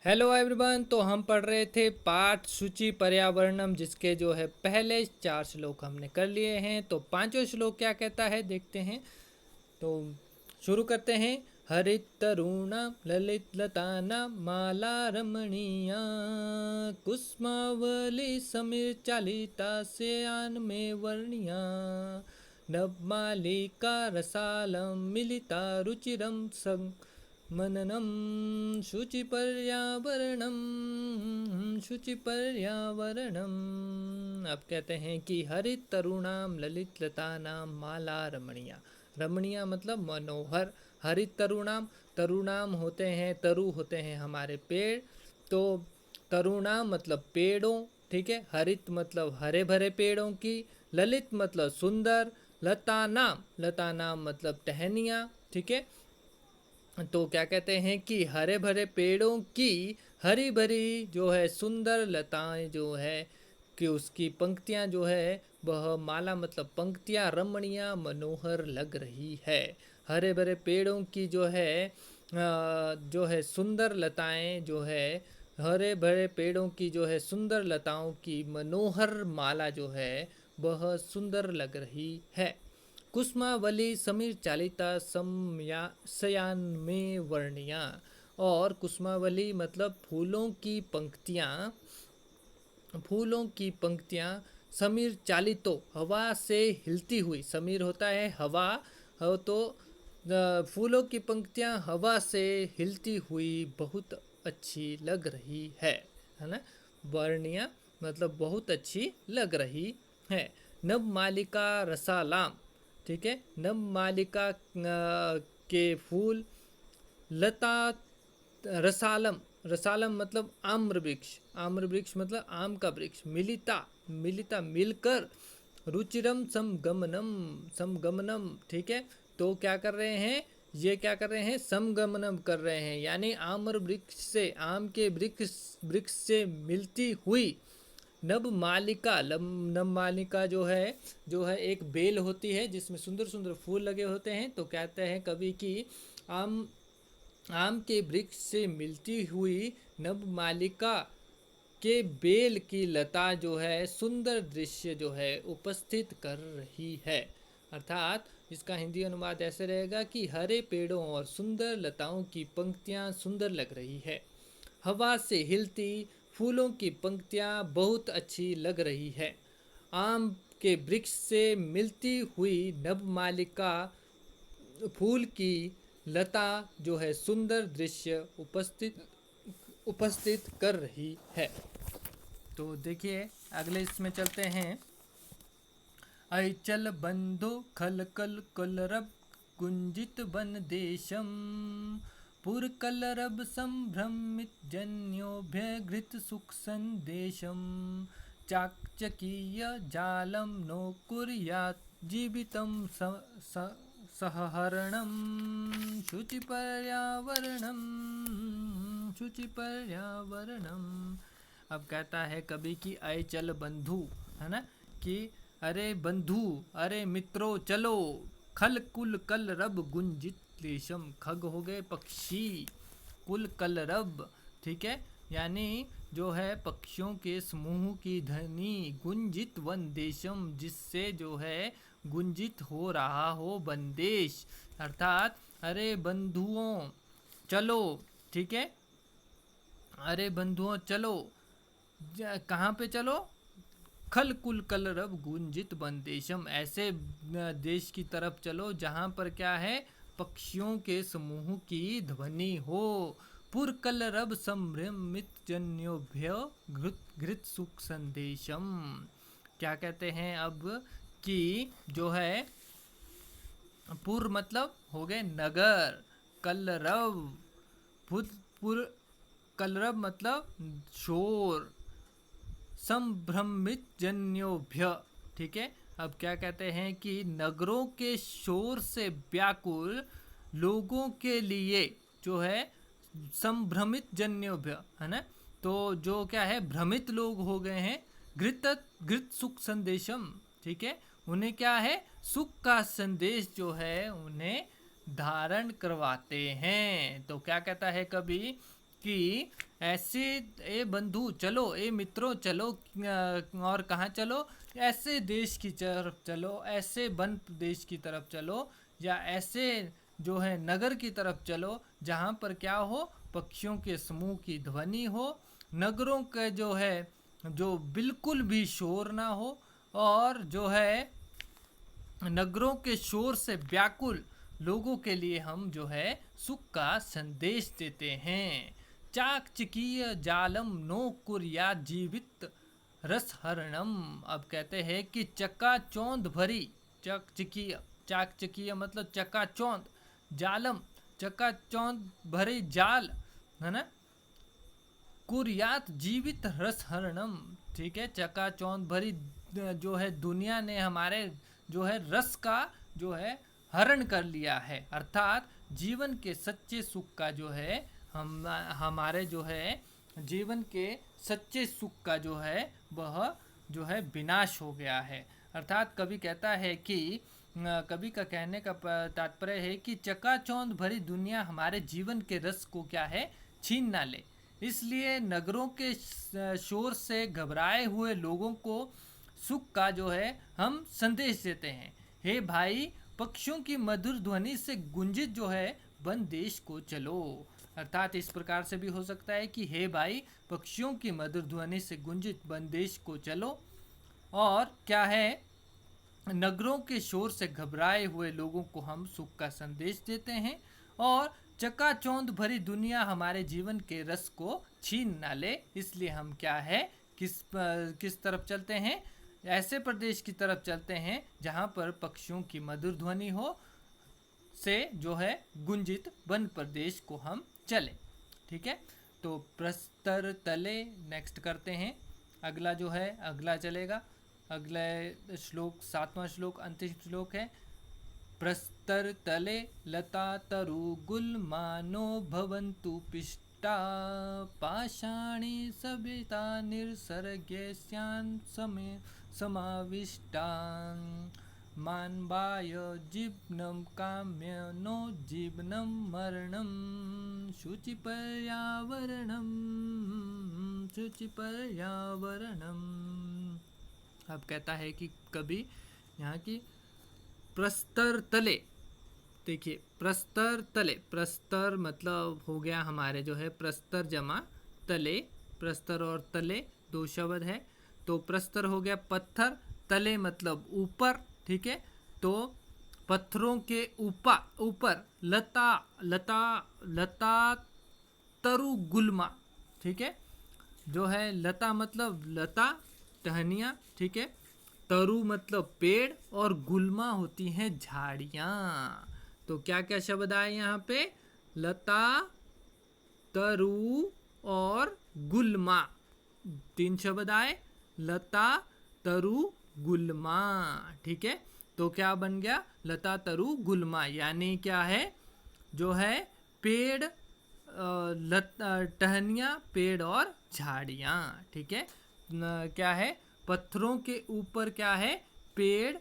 Hello everyone. तो हम पढ़ रहे थे पाठ सूचि पर्यावरणम, जिसके जो है पहले 4 श्लोक हमने कर लिए हैं। तो पांचों श्लोक क्या कहता है देखते हैं। तो शुरू करते हैं। हरित तरुणा ललित लताना माला रमणीया कुस्मावली समीर चालिता सयान में वर्णिया नवमालिका रसालम मिलिता रुचिरम संग मननम शुचि पर्यावरणम। अब कहते हैं कि हरित तरुणाम ललित लतानाम माला रमणीया। रमणीया मतलब मनोहर। हरित तरुणाम, तरुणाम होते हैं, तरु होते हैं हमारे पेड़। तो तरुणाम मतलब पेड़ों, ठीक है। हरित मतलब हरे भरे पेड़ों की। ललित मतलब सुंदर। लतानाम, लतानाम मतलब टहनियाँ, ठीक है। तो क्या कहते हैं कि हरे भरे पेड़ों की हरी भरी जो है सुंदर लताएं जो है कि उसकी पंक्तियां जो है वह माला मतलब पंक्तियां रमणीय मनोहर लग रही है। हरे भरे पेड़ों की जो है सुंदर लताएं जो है, हरे भरे पेड़ों की जो है सुंदर लताओं की मनोहर माला जो है वह सुंदर लग रही है। कुसुमावली समीर चालिता सयान में वर्णिया। और कुसुमावली मतलब फूलों की पंक्तियाँ समीर चालितो हवा से हिलती हुई। समीर होता है हवा, हो तो फूलों की पंक्तियाँ हवा से हिलती हुई बहुत अच्छी लग रही है ना। वर्णिया मतलब बहुत अच्छी लग रही है। नव मालिका रसालाम, ठीक है। नव मालिका के फूल। लता रसालम, रसालम मतलब आम्र वृक्ष, आम्र वृक्ष मतलब आम का वृक्ष। मिलिता, मिलिता मिलकर। रुचिरम समगमनम, समगमनम, ठीक है। तो क्या कर रहे हैं, ये क्या कर रहे हैं, समगमनम कर रहे हैं, यानी आम्र वृक्ष से, आम के वृक्ष वृक्ष से मिलती हुई नभ मालिका। नभ मालिका जो है एक बेल होती है जिसमें सुंदर सुंदर फूल लगे होते हैं। तो कहते हैं कवि कि आम आम के वृक्ष से मिलती हुई नभ मालिका के बेल की लता जो है सुंदर दृश्य जो है उपस्थित कर रही है। अर्थात इसका हिंदी अनुवाद ऐसे रहेगा कि हरे पेड़ों और सुंदर लताओं की पंक्तियां सुंदर लग रही है। हवा से हिलती फूलों की पंक्तियां बहुत अच्छी लग रही है। आम के वृक्ष से मिलती हुई नवमालिका फूल की लता जो है सुंदर दृश्य उपस्थित कर रही है। तो देखिए अगले इसमें चलते हैं। ऐचल बंधु खल कल कलरब कुंजित वन देशम पुर कलरब संभ्रमित जन्योभ्यघृत सुख संदेशम चाकचकीय जालम नो कुर्यात् जीवितम सहहरणम शुचि पर्यावरणम। अब कहता है कवि की अयचल बंधु, है ना, कि अरे बंधु, अरे मित्रों चलो। खल कुल कल रब गुंजित क्लेशम, खग हो गए पक्षी, कुल कल रब, ठीक है, यानी जो है पक्षियों के समूह की ध्वनि। गुंजित वन देशम, जिससे जो है गुंजित हो रहा हो बंदेश। अर्थात अरे बंधुओं चलो, ठीक है। अरे बंधुओं चलो, कहाँ पे चलो, खल कुल कल रब गुंजित बंदेशम, ऐसे देश की तरफ चलो जहाँ पर क्या है, पक्षियों के समूह की ध्वनि हो। पुर कल रब संभ्रमित जन्योभ्य घृत सुख संदेशम। क्या कहते हैं अब कि जो है पुर मतलब हो गए नगर, कलरव पुर कलरव मतलब शोर, संभ्रमित जन्योभ्य, ठीक है। अब क्या कहते हैं कि नगरों के शोर से व्याकुल लोगों के लिए जो है संभ्रमित जन्योभ्य, है ना। तो जो क्या है भ्रमित लोग हो गए हैं, घृत सुख संदेशम, ठीक है, उन्हें क्या है सुख का संदेश जो है उन्हें धारण करवाते हैं। तो क्या कहता है कवि कि ऐसे ए बंधु चलो, ए मित्रों चलो, और कहाँ चलो, ऐसे देश की तरफ चलो, ऐसे वन देश की तरफ चलो, या ऐसे जो है नगर की तरफ चलो जहाँ पर क्या हो, पक्षियों के समूह की ध्वनि हो, नगरों का जो है जो बिल्कुल भी शोर ना हो, और जो है नगरों के शोर से व्याकुल लोगों के लिए हम जो है सुख का संदेश देते हैं। चाकचकीय जालम नो कुर्या जीवित रसहरणम। अब कहते हैं कि चकाचौंध भरी, चाकचकीय, चाकचकीय मतलब चकाचौंध, जालम चकाचौंध भरे जाल, है ना, कुर्यात जीवित रसहरणम, ठीक है, चकाचौंध भरी जो है दुनिया ने हमारे जो है रस का जो है हरण कर लिया है, अर्थात जीवन के सच्चे सुख का जो है हमारे जो है जीवन के सच्चे सुख का जो है वह जो है विनाश हो गया है। अर्थात कवि कहता है कि कवि का कहने का तात्पर्य है कि चकाचौंध भरी दुनिया हमारे जीवन के रस को क्या है, छीन ना ले। इसलिए नगरों के शोर से घबराए हुए लोगों को सुख का जो है हम संदेश देते हैं। हे भाई, पक्षियों की मधुर ध्वनि से गुंजित जो है वन देश को चलो। अर्थात इस प्रकार से भी हो सकता है कि हे भाई, पक्षियों की मधुर ध्वनि से गुंजित वन देश को चलो, और क्या है, नगरों के शोर से घबराए हुए लोगों को हम सुख का संदेश देते हैं, और चकाचौंध भरी दुनिया हमारे जीवन के रस को छीन ना ले। इसलिए हम क्या है, किस तरफ चलते हैं, ऐसे प्रदेश की तरफ चलते हैं जहाँ पर पक्षियों की मधुर ध्वनि हो से जो है गुंजित वन प्रदेश को हम चले। ठीक है, तो प्रस्तर तले नेक्स्ट करते हैं। अगला जो है अगला चलेगा, अगला श्लोक 7वां श्लोक अंतिम श्लोक है। प्रस्तर तले लता तरु गुलमानो भवन्तु पिष्टा पाषाणी सविता निर्सर्गेस्यान् समाविष्टान् मानवाय जीवनं काम्य नो जीवनं मरणं शुचि पर्यावरणम। अब कहता है कि कभी यहाँ की प्रस्तर तले, देखिए प्रस्तर तले, प्रस्तर मतलब हो गया हमारे जो है प्रस्तर जमा तले, प्रस्तर और तले दो शब्द है, तो प्रस्तर हो गया पत्थर, तले मतलब ऊपर, ठीक है, तो पत्थरों के ऊपर लता लता लता तरु गुल्मा, ठीक है, जो है लता मतलब लता टहनियाँ, ठीक है, तरु मतलब पेड़, और गुल्मा होती हैं झाड़ियाँ। तो क्या क्या शब्द आए यहाँ पे, लता, तरु और गुल्मा, 3 शब्द आए, लता तरु गुल्मा। ठीक है, तो क्या बन गया, लता तरु गुल्मा, यानी क्या है, जो है पेड़, टहनियाँ, पेड़ और झाड़ियाँ। ठीक है, क्या है, पत्थरों के ऊपर क्या है, पेड़,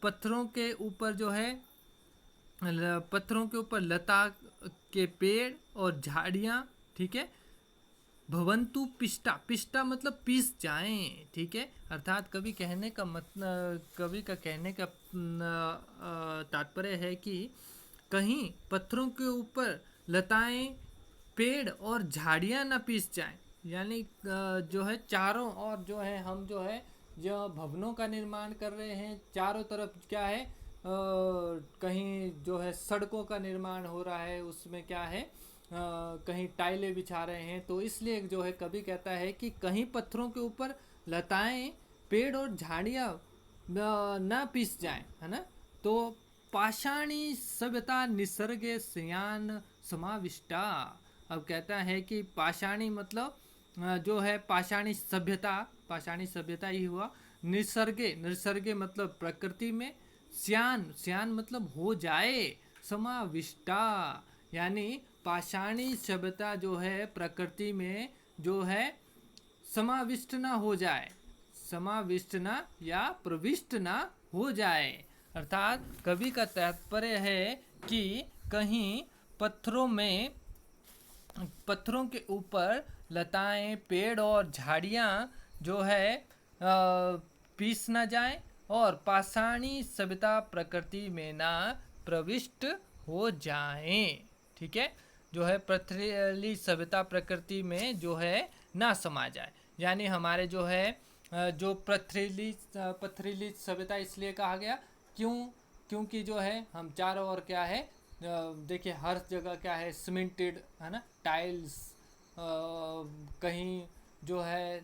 पत्थरों के ऊपर जो है पत्थरों के ऊपर लता के पेड़ और झाड़ियाँ, ठीक है, भवंतु पिष्टा, पिष्टा मतलब पीस जाएं, ठीक है, अर्थात कवि का कहने का तात्पर्य है कि कहीं पत्थरों के ऊपर लताएं, पेड़ और झाड़ियाँ ना पीस जाएं, यानी जो है चारों ओर जो है हम जो है जो भवनों का निर्माण कर रहे हैं, चारों तरफ क्या है, कहीं जो है सड़कों का निर्माण हो रहा है, उसमें क्या है, कहीं टाइलें बिछा रहे हैं, तो इसलिए जो है कवि कहता है कि कहीं पत्थरों के ऊपर लताएं, पेड़ और झाड़ियाँ ना पीस जाएं, है ना, तो पाषाणी सभ्यता निसर्गे स्यान समाविष्टा। अब कहता है कि पाषाणी मतलब जो है पाषाणी सभ्यता ही हुआ, निसर्गे मतलब प्रकृति में, स्यान मतलब हो जाए, समाविष्टा यानी पाषाणी सभ्यता जो है प्रकृति में जो है समाविष्ट ना हो जाए, समाविष्ट ना या प्रविष्ट ना हो जाए। अर्थात कवि का तात्पर्य है कि कहीं पत्थरों में पत्थरों के ऊपर लताएं, पेड़ और झाड़ियां जो है पीस न जाएं और पाषाणी सभ्यता प्रकृति में ना प्रविष्ट हो जाएं। ठीक है, जो है पथरीली सभ्यता प्रकृति में जो है ना समा जाए। यानी हमारे जो है जो पथरीली सभ्यता इसलिए कहा गया, क्योंकि जो है हम चारों ओर क्या है, देखिए हर जगह क्या है, सीमेंटेड है ना, टाइल्स, कहीं जो है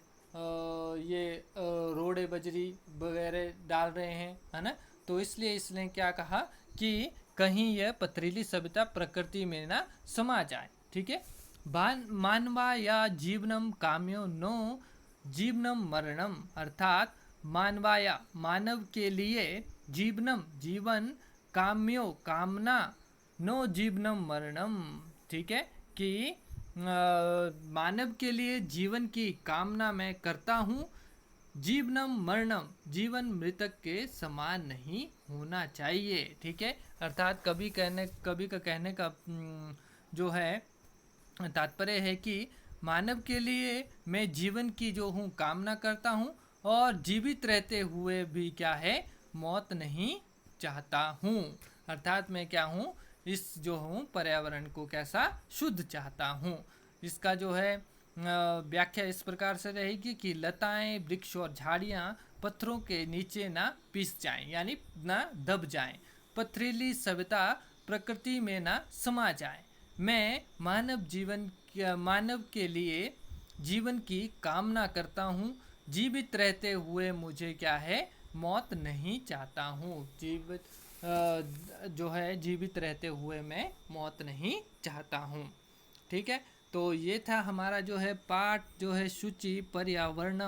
ये रोड़े बजरी वगैरह डाल रहे हैं, है ना। तो इसलिए इसने क्या कहा कि कहीं यह पथरीली सभ्यता प्रकृति में ना समा जाए। ठीक है, मानवा या जीवनम काम्यो नो जीवनम मरणम, अर्थात मानवाया मानव के लिए, जीवनम जीवन, काम्यो कामना, नो जीवनम मरणम। ठीक है, कि मानव के लिए जीवन की कामना मैं करता हूँ, जीवनम मरणम, जीवन मृतक के समान नहीं होना चाहिए। ठीक है, अर्थात कभी का कहने का जो है तात्पर्य है कि मानव के लिए मैं जीवन की जो हूँ कामना करता हूँ, और जीवित रहते हुए भी क्या है, मौत नहीं चाहता हूँ। अर्थात मैं क्या हूँ, इस जो हूँ पर्यावरण को कैसा शुद्ध चाहता हूँ। इसका जो है व्याख्या इस प्रकार से रहेगी कि लताएं, वृक्ष और झाड़ियाँ पत्थरों के नीचे ना पिस जाएं, यानी ना दब जाएं, पथरीली सभ्यता प्रकृति में ना समा जाए। मैं मानव के लिए जीवन की कामना करता हूँ, जीवित रहते हुए मुझे क्या है, मौत नहीं चाहता हूँ। जो है जीवित रहते हुए मैं मौत नहीं चाहता हूँ। ठीक है, तो ये था हमारा जो है पाठ जो है शुचि पर्यावरण